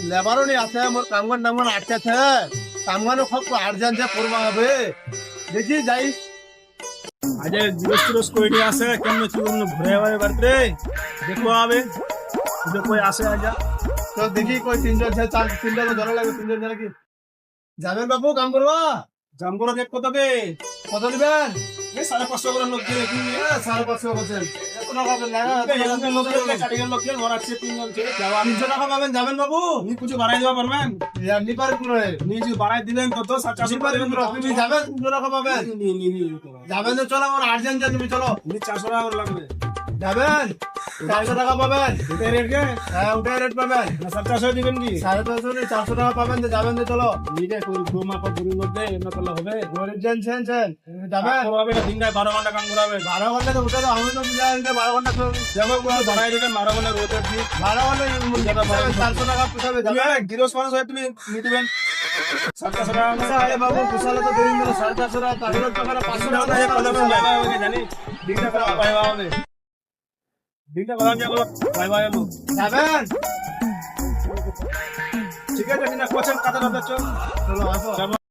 লেবারও নি আছে মোর কামগান নামগান আটকাছে কামগানও খুব আর্জেন্ট করবা হবে দেখি যাই আজ জিরোস কই নিয়ে আসে কেমন কি ঘুরে আবার বাড়িতে দেখবো হবে যে কই আসে আজ তো দেখি কই তিনজন আছে চার তিনজন ধরা লাগবে তিনজন ধরে কি যাবেন বাবু কাম করবা জাম করে দেখ কতকে কত দিবেন এই 550 করে লোক দিয়ে কি 550 বলছেন এত টাকা পাবেন না এরকম লোক কাটিগের লোক দিয়ে মরাচ্ছে তিনজন ছেড়ে যাওয়া 300 টাকা পাবেন যাবেন বাবু আপনি কিছু বাড়াই দেওয়া পারবেন আপনি পারেন কোন আপনি যদি বাড়াই দিলেন তত আপনি পারেন কোন আপনি যাবেন 300 টাকা পাবেন যাবেন তো চলো আমার আর্জেন্ট তুমি চলো 400 টাকা করে লাগবে যাবেন 400 টাকা পাবেন এটা রেট কে হ্যাঁ ওটাই রেট পাবেন না 400 দিবেন কি 550 নেই 400 টাকা পাবেন তো যাবেন তো চলো নিজে কোন গোমা পর বুড়ির মধ্যে এমন করলে হবে গরিব ছেন যাবেন হবে না দিন 12 ঘন্টা কাম করাবে 12 ঘন্টা তো উঠে তো আমি তো বুঝাই 12 ঘন্টা তো যেমন বাড়াই দিবেন 12 ঘন্টা রোদের দিন 12 ঘন্টা 400 টাকা পুষাবে তুমি যাবেন গিরোস মানুষ হয়ে তুমি নিয়ে দিবেন 700 টাকা আচ্ছা আরে বাবু পুষালে তো দিন দিলে 450 টাকা 500 টাকা 500 টাকা জানি দিনটা করা পাইবা হবে দিনটা করা যাবে পাইবা হবে যাবেন ঠিক আছে দিনা কোচেন কাটা চল চলো আসো